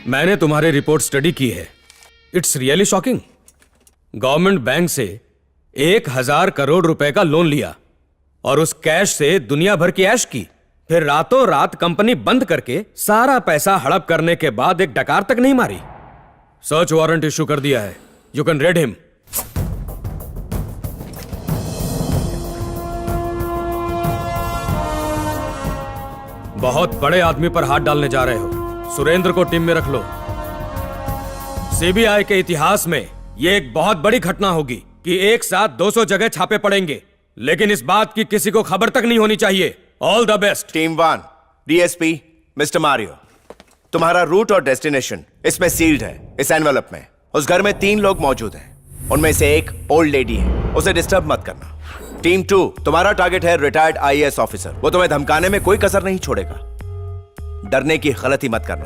मैंने तुम्हारी report study की है। It's really shocking. Government bank से 1000 करोड़ रुपए का लोन लिया और उस कैश से दुनिया भर की ऐश की, फिर रातों रात कंपनी बंद करके सारा पैसा हड़प करने के बाद एक डकार तक नहीं मारी। सर्च वारंट इशू कर दिया है। You can red him. बहुत बड़े आदमी पर हाथ डालने जा रहे हो। सुरेंद्र को टीम में रख लो। सीबीआई के इतिहास में यह एक बहुत बड़ी घटना होगी कि एक साथ 200 जगह छापे पड़ेंगे, लेकिन इस बात की किसी को खबर तक नहीं होनी चाहिए। All the best. Team 1, DSP mister Mario, तुम्हारा रूट और डेस्टिनेशन इसमें सील्ड है। इस एनवेलप में उस घर में 3 लोग मौजूद हैं, उनमें से एक ओल्ड लेडी है, उसे डिस्टर्ब मत करना। टीम 2, तुम्हारा टारगेट है रिटायर्ड आईएएस ऑफिसर। वो तुम्हें धमकाने में कोई कसर नहीं छोड़ेगा। डरने की गलती मत करना।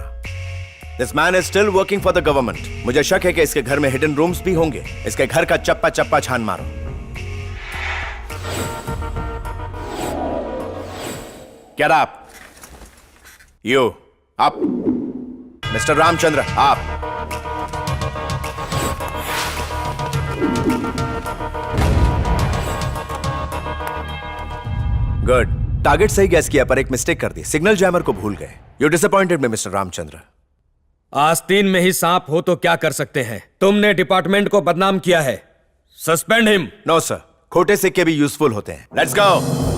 This man is still working for the government. मुझे शक है कि इसके घर में हिडन रूम्स भी होंगे। इसके घर का चप्पा चप्पा छान मारो। Get up. You up. Mister Ramchandra आप। गुड। टारगेट सही गैस किया पर एक मिस्टेक कर दी। सिग्नल जैमर को भूल गए। यू डिसअपॉइंटेड में मिस्टर रामचंद्र। आस्तीन में ही सांप हो तो क्या कर सकते हैं। तुमने डिपार्टमेंट को बदनाम किया है। Suspend him. नो सर, खोटे सिक्के भी यूजफुल होते हैं। Let's go.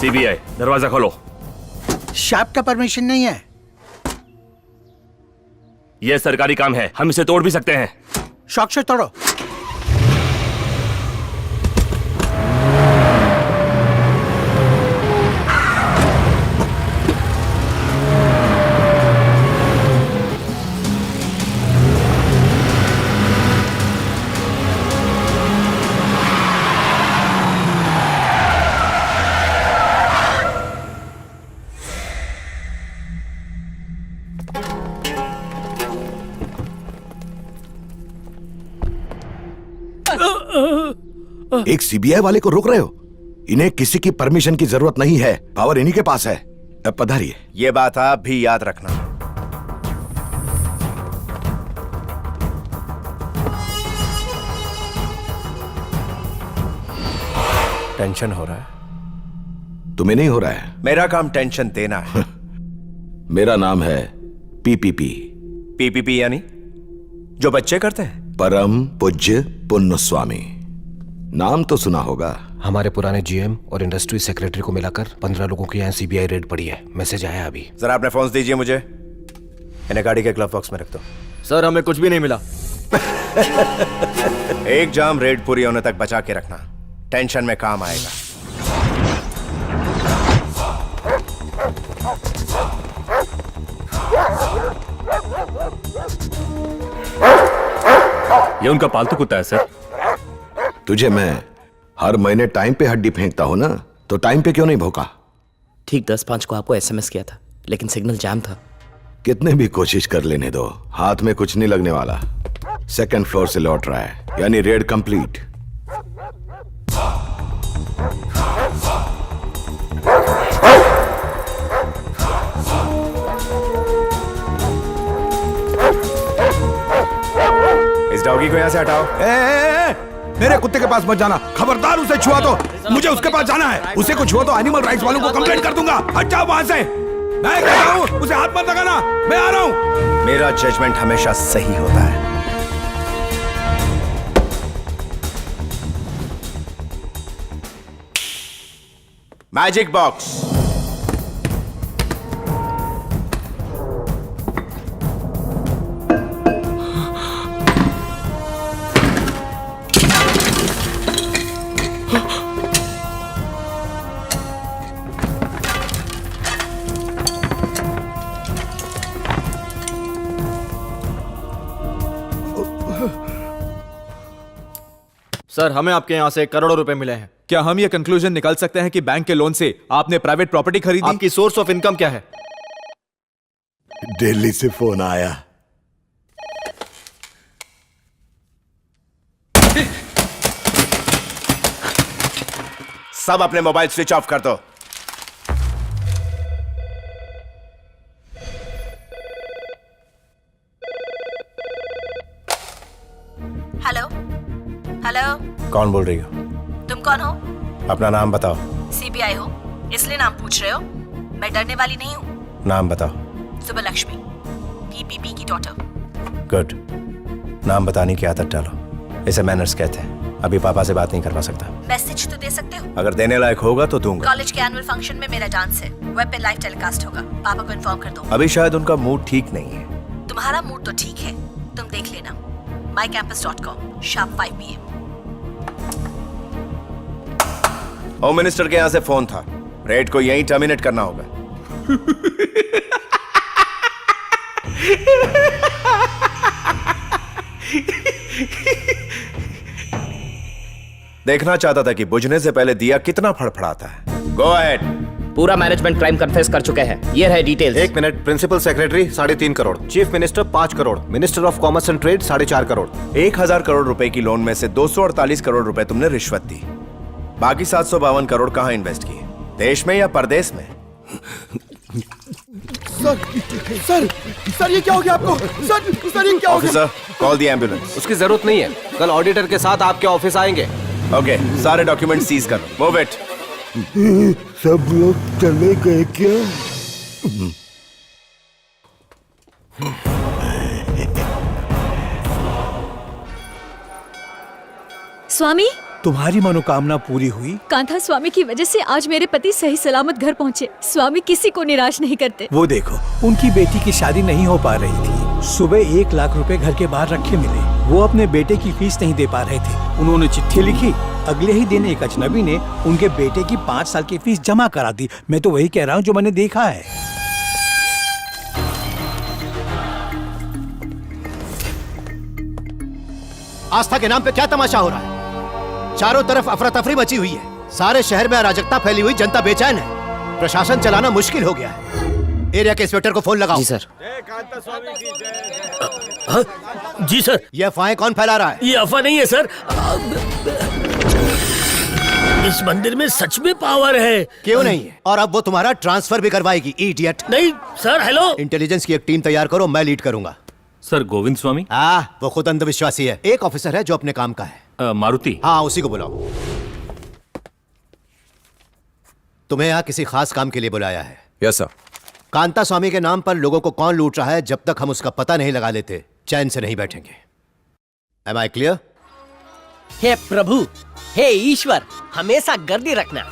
सीबीआई, दरवाजा खोलो। शॉप का परमिशन नहीं है। यह सरकारी काम है, हम इसे तोड़ भी सकते हैं। शौक से तोड़ो। एक सीबीआई वाले को रोक रहे हो? इन्हें किसी की परमिशन की जरूरत नहीं है, पावर इन्हीं के पास है। अब पधारिए। ये बात आप भी याद रखना। टेंशन हो रहा है? तुम्हें नहीं हो रहा है? मेरा काम टेंशन देना है। मेरा नाम है पीपीपी। पीपीपी यानी जो बच्चे करते हैं? परम पूज्य पुण्य स्वामी। नाम तो सुना होगा। हमारे पुराने जीएम और इंडस्ट्री सेक्रेटरी को मिलाकर 15 लोगों की यहाँ सीबीआई रेड पड़ी है। मैसेज आया अभी। जरा अपने फोन दीजिए मुझे। इन्हें गाड़ी के ग्लव बॉक्स में रख दो। सर हमें कुछ भी नहीं मिला। एक जाम रेड पूरी होने तक बचा के रखना, टेंशन में काम आएगा। ये उनका पालतू कुत्ता है सर। तुझे मैं हर महीने टाइम पे हड्डी फेंकता हूं ना, तो टाइम पे क्यों नहीं भौंका? ठीक 10:05 को आपको एसएमएस किया था, लेकिन सिग्नल जैम था। कितने भी कोशिश कर लेने दो, हाथ में कुछ नहीं लगने वाला। सेकंड फ्लोर से लौट रहा है, यानी रेड कंप्लीट। इस डॉगी को यहां से हटाओ। मेरे कुत्ते के पास मत जाना, खबरदार। उसे छुआ तो मुझे उसके पास जाना है। उसे कुछ हुआ तो एनिमल राइट्स वालों को कंप्लेंट कर दूंगा। हट जाओ वहां से। मैं कहता हूं उसे हाथ मत लगाना। मैं आ रहा हूं। मेरा जजमेंट हमेशा सही होता है। Magic box. सर हमें आपके यहाँ से करोड़ों रुपए मिले हैं। क्या हम ये कंक्लूजन निकाल सकते हैं कि बैंक के लोन से आपने प्राइवेट प्रॉपर्टी खरीदी? आपकी सोर्स ऑफ इनकम क्या है? दिल्ली से फोन आया। सब अपने मोबाइल स्विच ऑफ कर दो। हेलो हेलो, कौन बोल रही हो? तुम कौन हो? अपना नाम बताओ। सीबीआई हो इसलिए नाम पूछ रहे हो? मैं डरने वाली नहीं हूँ। नाम बताओ। सुबह लक्ष्मी, पीपीपी की डॉटर। गुड। नाम बताने की आदत डालो, इसे मैनर्स कहते हैं। अभी पापा से बात नहीं करवा सकता। मैसेज तो दे सकते हो। अगर देने लायक होगा तो दूंगा। कॉलेज के एनुअल फंक्शन में मेरा डांस है, वेब पे लाइव टेलीकास्ट होगा। पापा को इन्फॉर्म कर दो। अभी शायद उनका मूड ठीक नहीं है। तुम्हारा मूड तो ठीक है, तुम देख लेना। mycampus.com शाम 5 PM। होम मिनिस्टर के यहाँ से फोन था, रेड को यहीं टर्मिनेट करना होगा। देखना चाहता था कि बुझने से पहले दिया कितना फड़फड़ाता है। Go ahead. पूरा मैनेजमेंट क्राइम कन्फेस कर चुके हैं। ये रहे details. 1 minute. Principal secretary 3.5 crore, chief minister 5 crore, minister of commerce and trade 4.5 crore. 1000 crore रुपए की लोन में से 248 करोड़ रुपए तुमने रिश्वत दी। बाकी 752 करोड़ कहां इन्वेस्ट किए? देश में या परदेश में? सर ये क्या हो गया आपको? सर ये क्या हो गया? Officer, call the ambulance. उसकी जरूरत नहीं है, कल ऑडिटर के साथ आपके ऑफिस आएंगे। ओके, सारे डॉक्यूमेंट सीज करो। Move it. सब लोग चले गए क्या? स्वामी, तुम्हारी मनोकामना पूरी हुई? कांथा स्वामी की वजह से आज मेरे पति सही सलामत घर पहुंचे। स्वामी किसी को निराश नहीं करते। वो देखो, उनकी बेटी की शादी नहीं हो पा रही थी। सुबह 1 लाख रुपए घर के बाहर रखे मिले। वो अपने बेटे की फीस नहीं दे पा रहे थे। उन्होंने चिट्ठी लिखी। अगले ही दिन एक अजनबी ने उनके बेटे की 5 साल की फीस जमा करा दी। मैं तो वही कह रहा हूँ जो मैंने देखा है। आस्था के नाम पे क्या तमाशा हो रहा है? चारों तरफ अफरा तफरी मची हुई है। सारे शहर में अराजकता फैली हुई, जनता बेचैन है। प्रशासन चलाना मुश्किल हो गया है। एरिया के इंस्पेक्टर को फोन लगाओ। जी सर। जी सर। ये अफवाहें कौन फैला रहा है? ये अफवाह नहीं है सर, इस मंदिर में सच में पावर है। क्यों नहीं है? और अब वो तुम्हारा ट्रांसफर भी करवाएगी, इडियट। नहीं सर। हेलो, इंटेलिजेंस की एक टीम तैयार करो, मैं लीड करूंगा। सर गोविंद स्वामी। वो खुद अंधविश्वासी है। एक ऑफिसर है जो अपने काम का है। मारुति। हाँ, उसी को बुलाओ। तुम्हें यहाँ किसी खास काम के लिए बुलाया है। Yes sir. कांता स्वामी के नाम पर लोगों को कौन लूट रहा है, जब तक हम उसका पता नहीं लगा लेते चैन से नहीं बैठेंगे। Am I clear? हे प्रभु, हे ईश्वर, हमेशा गर्दी रखना।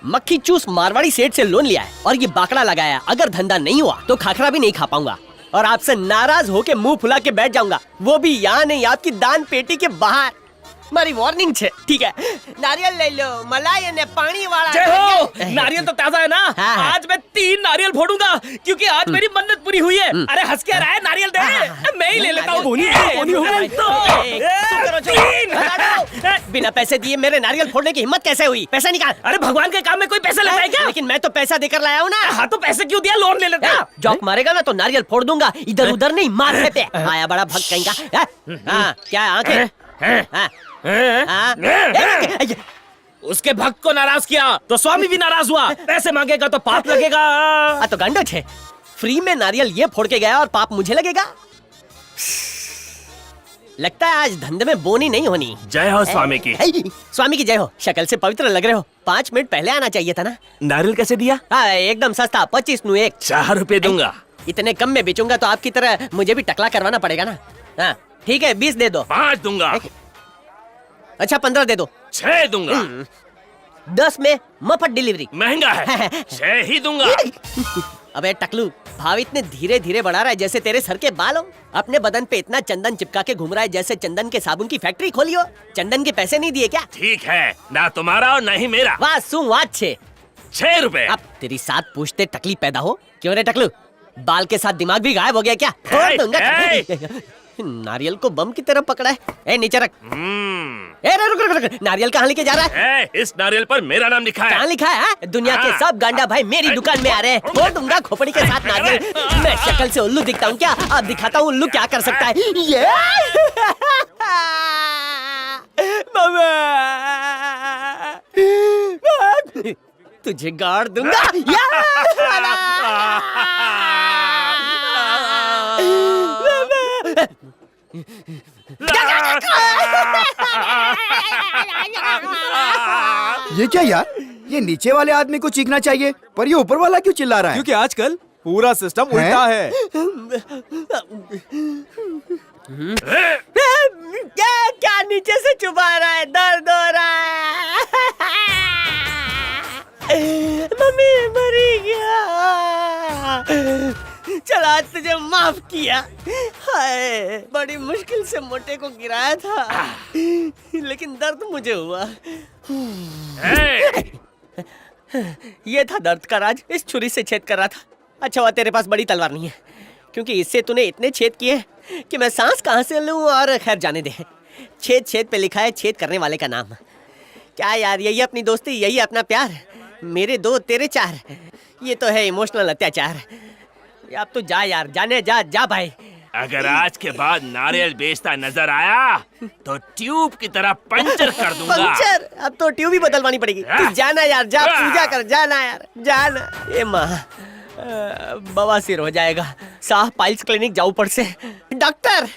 मक्खी चूस मारवाड़ी सेठ से लोन लिया है और ये बाकड़ा लगाया। अगर धंधा नहीं हुआ तो खाखरा भी नहीं खा पाऊंगा और आपसे नाराज होके मुंह फुला के बैठ जाऊंगा, वो भी यहाँ नहीं, आपकी दान पेटी के बाहर। मारी वार्निंग छे, ठीक है? नारियल ले लो, मलाई ने पानी वाला। जय हो। नारियल तो ताजा है ना? हाँ। आज मैं 3 नारियल फोड़ूंगा क्योंकि आज मेरी मन्नत पूरी हुई है। अरे हंस के रहा है, नारियल दे। मैं ही ले लेता हूँ। बिना पैसे दिए मेरे नारियल फोड़ने की हिम्मत कैसे हुई? पैसा निकाल। अरे भगवान के काम में कोई पैसा लगता है क्या? लेकिन मैं तो पैसा देकर लाया हूँ ना। हाँ तो पैसे क्यों दिया? लोन ले लेता। जॉक मारेगा ना तो नारियल फोड़ दूंगा, इधर उधर नहीं, माथे पे। आया बड़ा भक्त कहीं का। क्या आंखें? उसके भक्त को नाराज किया तो स्वामी भी नाराज हुआ। पैसे मांगेगा तो पाप लगेगा। तो गंडो छे, फ्री में नारियल ये फोड़ के गया और पाप मुझे लगेगा। लगता है आज धंधे में बोनी नहीं होनी। जय हो स्वामी की। स्वामी की जय हो। शक्ल से पवित्र लग रहे हो। 5 मिनट पहले आना चाहिए था ना। नारियल कैसे दिया? एकदम सस्ता, 25 नु 1। 4 रुपए दूंगा। इतने कम में बेचूंगा तो आपकी तरह मुझे भी टकला करवाना पड़ेगा ना। ठीक है, 20 दे दो। 5 दूंगा। अच्छा 15 दे दो। 6 दूंगा। 10 में मफत डिलीवरी। महंगा है। 6 ही दूंगा। अबे टकलू, भाव इतने धीरे धीरे बढ़ा रहा है जैसे तेरे सर के बाल हो। अपने बदन पे इतना चंदन चिपका के घूम रहा है जैसे चंदन के साबुन की फैक्ट्री खोली हो। चंदन के पैसे नहीं दिए क्या? ठीक है, ना तुम्हारा और ना ही मेरा। वाह सु वाह 6 रुपए। अब तेरी 7 पूछते टकली पैदा हो। क्यों रे टकलू, बाल के साथ दिमाग भी गायब हो गया क्या? तोड़ दूंगा। नारियल को बम की तरह पकड़ा है। नीचे रख। रुक रुक रुक, नारियल कहाँ लेके जा रहा है? इस नारियल पर मेरा नाम लिखा है। कहाँ लिखा है? दुनिया के सब गांडा भाई मेरी दुकान में आ रहे हैं। फोड़ दूंगा खोपड़ी के साथ नारियल। मैं शक्ल से उल्लू दिखता हूँ क्या? अब दिखाता हूँ उल्लू क्या कर सकता है। ये तुझे गाड़ दूंगा। ये क्या यार? ये नीचे वाले आदमी को चीखना चाहिए, पर ये ऊपर वाला क्यों चिल्ला रहा है? क्योंकि आजकल पूरा सिस्टम उल्टा है। क्या नीचे से चुभा रहा है? दर्द हो रहा है। मम्मी मरी गया। चल आज तुझे माफ किया। हाय बड़ी मुश्किल से मोटे को गिराया था, लेकिन दर्द मुझे हुआ। ये था दर्द का राज। इस छुरी से छेद कर रहा था। अच्छा हुआ तेरे पास बड़ी तलवार नहीं है, क्योंकि इससे तूने इतने छेद किए कि मैं सांस कहाँ से लूं। और खैर जाने दे, छेद छेद पे लिखा है छेद करने वाले का नाम। क्या यार, यही अपनी दोस्ती, यही अपना प्यार। मेरे दो तेरे चार, ये तो है इमोशनल अत्याचार। अब तो जा यार, जाने जा जा भाई। अगर आज के बाद नारियल बेचता नजर आया तो ट्यूब की तरह पंचर कर दूंगा। पंचर? अब तो ट्यूब ही बदलवानी पड़ेगी। तू जाना यार, जा पूजा कर, जाना यार, जाना। ये माँ बवासीर हो जाएगा। साह पाइल्स क्लिनिक जाओ ऊपर से। डॉक्टर